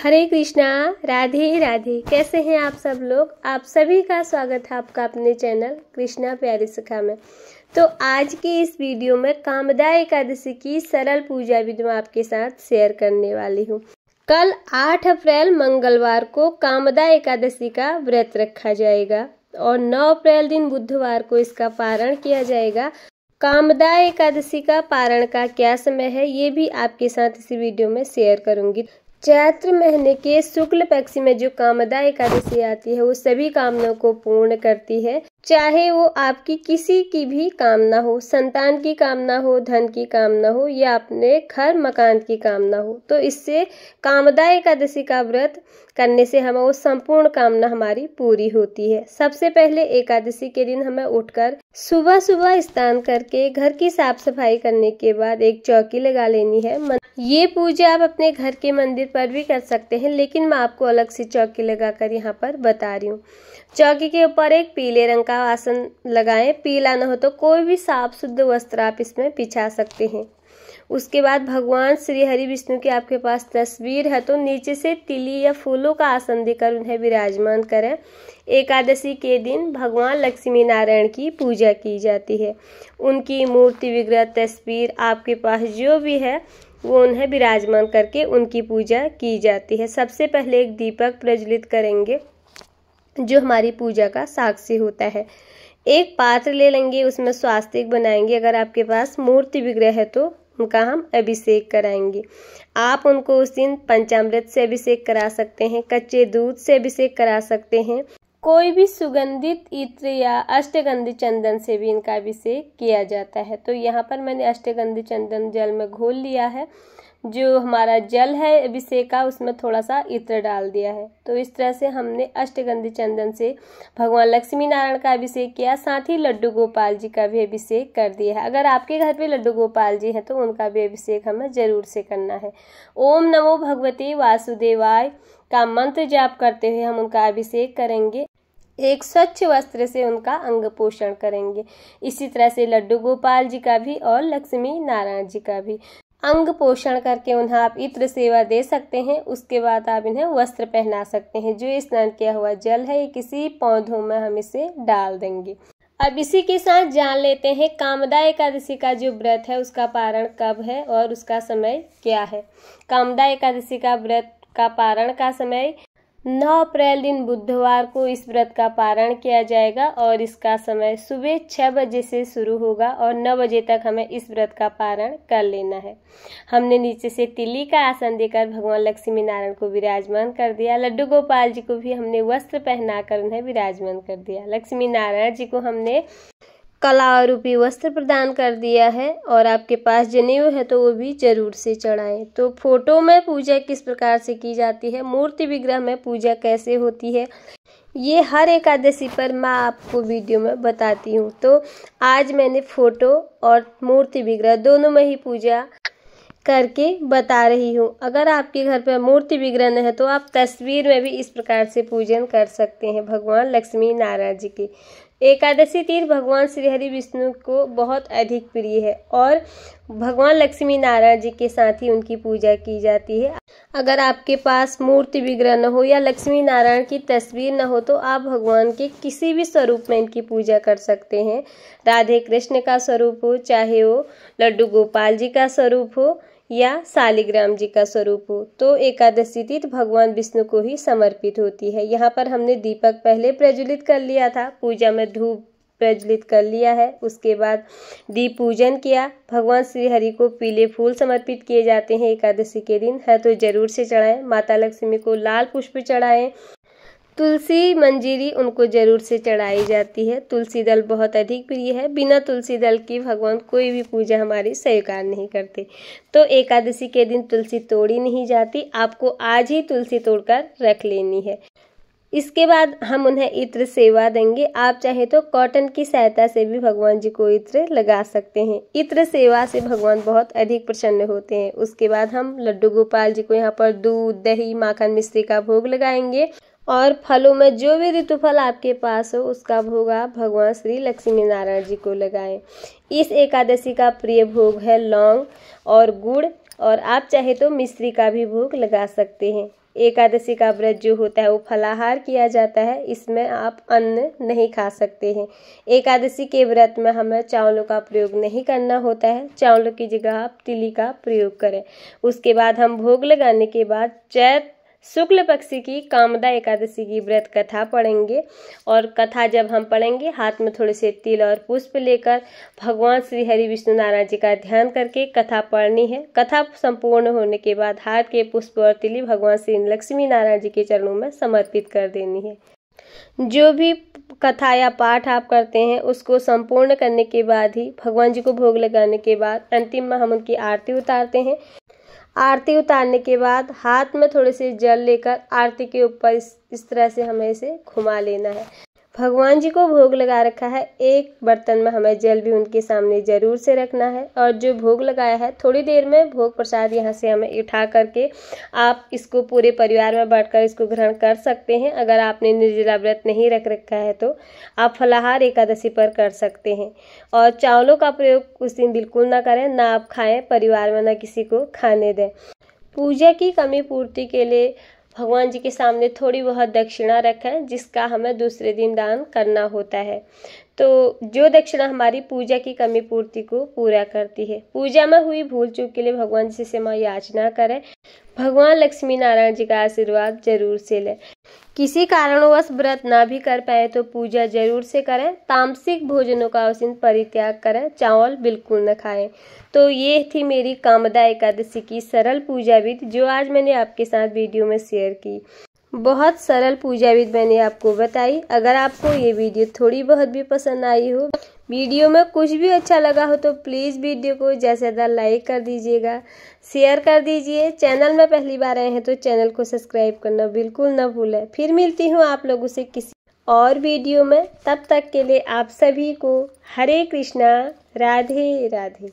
हरे कृष्णा, राधे राधे। कैसे हैं आप सब लोग? आप सभी का स्वागत है आपका अपने चैनल कृष्णा प्यारी सखा में। तो आज की इस वीडियो में कामदा एकादशी की सरल पूजा विधि मैं आपके साथ शेयर करने वाली हूँ। कल 8 अप्रैल मंगलवार को कामदा एकादशी का व्रत रखा जाएगा और 9 अप्रैल दिन बुधवार को इसका पारण किया जाएगा। कामदा एकादशी का पारण का क्या समय है ये भी आपके साथ इसी वीडियो में शेयर करूंगी। चैत्र महीने के शुक्ल पक्ष में जो कामदा एकादशी आती है वो सभी कामनाओं को पूर्ण करती है, चाहे वो आपकी किसी की भी कामना हो, संतान की कामना हो, धन की कामना हो या अपने घर मकान की कामना हो। तो इससे कामदा एकादशी का व्रत करने से हमें वो संपूर्ण कामना हमारी पूरी होती है। सबसे पहले एकादशी के दिन हमें उठकर सुबह सुबह स्नान करके घर की साफ सफाई करने के बाद एक चौकी लगा लेनी है। ये पूजा आप अपने घर के मंदिर पर भी कर सकते हैं, लेकिन मैं आपको अलग से चौकी लगाकर यहाँ पर बता रही हूँ। चौकी के ऊपर एक पीले रंग का आसन लगाएं, पीला न हो तो कोई भी साफ शुद्ध वस्त्र आप इसमें बिछा सकते हैं। उसके बाद भगवान श्री हरि विष्णु की आपके पास तस्वीर है तो नीचे से तिली या फूलों का आसन देकर उन्हें विराजमान करें। एकादशी के दिन भगवान लक्ष्मी नारायण की पूजा की जाती है। उनकी मूर्ति विग्रह तस्वीर आपके पास जो भी है वो उन्हें विराजमान करके उनकी पूजा की जाती है। सबसे पहले एक दीपक प्रज्वलित करेंगे जो हमारी पूजा का साक्षी होता है। एक पात्र ले लेंगे, उसमें स्वास्तिक बनाएंगे। अगर आपके पास मूर्ति विग्रह है तो उनका हम अभिषेक कराएंगे। आप उनको उस दिन पंचामृत से अभिषेक करा सकते हैं, कच्चे दूध से अभिषेक करा सकते हैं, कोई भी सुगंधित इत्र या अष्टगंधी चंदन से भी इनका अभिषेक किया जाता है। तो यहाँ पर मैंने अष्टगंधी चंदन जल में घोल लिया है। जो हमारा जल है अभिषेक का उसमें थोड़ा सा इत्र डाल दिया है। तो इस तरह से हमने अष्टगंधी चंदन से भगवान लक्ष्मी नारायण का अभिषेक किया, साथ ही लड्डू गोपाल जी का भी अभिषेक कर दिया है। अगर आपके घर पे लड्डू गोपाल जी हैं तो उनका भी अभिषेक हमें जरूर से करना है। ओम नमो भगवते वासुदेवाय का मंत्र जाप करते हुए हम उनका अभिषेक करेंगे। एक स्वच्छ वस्त्र से उनका अंग पोषण करेंगे। इसी तरह से लड्डू गोपाल जी का भी और लक्ष्मी नारायण जी का भी अंग पोषण करके उन्हें आप इत्र सेवा दे सकते हैं। उसके बाद आप इन्हें वस्त्र पहना सकते हैं। जो स्नान किया हुआ जल है ये किसी पौधों में हम इसे डाल देंगे। अब इसी के साथ जान लेते हैं कामदा एकादशी का जो व्रत है उसका पारण कब है और उसका समय क्या है। कामदा एकादशी का व्रत का पारण का समय 9 अप्रैल दिन बुधवार को इस व्रत का पारण किया जाएगा और इसका समय सुबह 6 बजे से शुरू होगा और 9 बजे तक हमें इस व्रत का पारण कर लेना है। हमने नीचे से तिली का आसन देकर भगवान लक्ष्मी नारायण को विराजमान कर दिया। लड्डू गोपाल जी को भी हमने वस्त्र पहनाकर उन्हें विराजमान कर दिया। लक्ष्मी नारायण जी को हमने कला रूपी वस्त्र प्रदान कर दिया है और आपके पास जनेऊ है तो वो भी जरूर से चढ़ाएं। तो फोटो में पूजा किस प्रकार से की जाती है, मूर्ति विग्रह में पूजा कैसे होती है, ये हर एकादशी पर मैं आपको वीडियो में बताती हूँ। तो आज मैंने फोटो और मूर्ति विग्रह दोनों में ही पूजा करके बता रही हूँ। अगर आपके घर पर मूर्ति विग्रह न है तो आप तस्वीर में भी इस प्रकार से पूजन कर सकते हैं भगवान लक्ष्मी नारायण जी की। एकादशी तीर्थ भगवान श्री हरि विष्णु को बहुत अधिक प्रिय है और भगवान लक्ष्मी नारायण जी के साथ ही उनकी पूजा की जाती है। अगर आपके पास मूर्ति विग्रह न हो या लक्ष्मी नारायण की तस्वीर न हो तो आप भगवान के किसी भी स्वरूप में इनकी पूजा कर सकते हैं। राधे कृष्ण का स्वरूप हो, चाहे वो लड्डू गोपाल जी का स्वरूप हो या शालिग्राम जी का स्वरूप हो, तो एकादशी तीर्थ भगवान विष्णु को ही समर्पित होती है। यहाँ पर हमने दीपक पहले प्रज्वलित कर लिया था, पूजा में धूप प्रज्वलित कर लिया है। उसके बाद दीप पूजन किया। भगवान श्री हरि को पीले फूल समर्पित किए जाते हैं एकादशी के दिन, है तो जरूर से चढ़ाएं। माता लक्ष्मी को लाल पुष्प चढ़ाएं। तुलसी मंजीरी उनको जरूर से चढ़ाई जाती है। तुलसी दल बहुत अधिक प्रिय है, बिना तुलसी दल की भगवान कोई भी पूजा हमारी स्वीकार नहीं करते। तो एकादशी के दिन तुलसी तोड़ी नहीं जाती, आपको आज ही तुलसी तोड़कर रख लेनी है। इसके बाद हम उन्हें इत्र सेवा देंगे। आप चाहे तो कॉटन की सहायता से भी भगवान जी को इत्र लगा सकते हैं। इत्र सेवा से भगवान बहुत अधिक प्रसन्न होते हैं। उसके बाद हम लड्डू गोपाल जी को यहाँ पर दूध, दही, माखन, मिश्री का भोग लगाएंगे और फलों में जो भी ऋतु फल आपके पास हो उसका भोग आप भगवान श्री लक्ष्मी नारायण जी को लगाएं। इस एकादशी का प्रिय भोग है लौंग और गुड़ और आप चाहे तो मिश्री का भी भोग लगा सकते हैं। एकादशी का व्रत जो होता है वो फलाहार किया जाता है, इसमें आप अन्न नहीं खा सकते हैं। एकादशी के व्रत में हमें चावलों का प्रयोग नहीं करना होता है, चावलों की जगह आप तिली का प्रयोग करें। उसके बाद हम भोग लगाने के बाद चैत्र शुक्ल पक्ष की कामदा एकादशी की व्रत कथा पढ़ेंगे। और कथा जब हम पढ़ेंगे, हाथ में थोड़े से तिल और पुष्प लेकर भगवान श्री हरि विष्णु नारायण जी का ध्यान करके कथा पढ़नी है। कथा संपूर्ण होने के बाद हाथ के पुष्प और तिली भगवान श्री लक्ष्मी नारायण जी के चरणों में समर्पित कर देनी है। जो भी कथा या पाठ आप करते हैं उसको संपूर्ण करने के बाद ही भगवान जी को भोग लगाने के बाद अंतिम में हम उनकी आरती उतारते हैं। आरती उतारने के बाद हाथ में थोड़े से जल लेकर आरती के ऊपर इस तरह से हमें इसे घुमा लेना है। भगवान जी को भोग लगा रखा है, एक बर्तन में हमें जल भी उनके सामने जरूर से रखना है। और जो भोग लगाया है थोड़ी देर में भोग प्रसाद यहाँ से हमें उठा करके आप इसको पूरे परिवार में बांटकर इसको ग्रहण कर सकते हैं। अगर आपने निर्जला व्रत नहीं रख रखा है तो आप फलाहार एकादशी पर कर सकते हैं। और चावलों का प्रयोग उस दिन बिल्कुल ना करें, ना आप खाएं, परिवार में ना किसी को खाने दें। पूजा की कमी पूर्ति के लिए भगवान जी के सामने थोड़ी बहुत दक्षिणा रखें, जिसका हमें दूसरे दिन दान करना होता है। तो जो दक्षिणा हमारी पूजा की कमी पूर्ति को पूरा करती है। पूजा में हुई भूल चूक के लिए भगवान जी से क्षमा याचना करें। भगवान लक्ष्मी नारायण जी का आशीर्वाद जरूर से लें। किसी कारणवश व्रत ना भी कर पाए तो पूजा जरूर से करें। तामसिक भोजनों का उस दिन परित्याग करें, चावल बिल्कुल न खाएं। तो ये थी मेरी कामदा एकादशी की सरल पूजा विधि जो आज मैंने आपके साथ वीडियो में शेयर की। बहुत सरल पूजा विधि मैंने आपको बताई। अगर आपको ये वीडियो थोड़ी बहुत भी पसंद आई हो, वीडियो में कुछ भी अच्छा लगा हो तो प्लीज़ वीडियो को ज़्यादा से ज़्यादा लाइक कर दीजिएगा, शेयर कर दीजिए। चैनल में पहली बार आए हैं तो चैनल को सब्सक्राइब करना बिल्कुल न भूलें। फिर मिलती हूँ आप लोगों से किसी और वीडियो में। तब तक के लिए आप सभी को हरे कृष्णा, राधे राधे।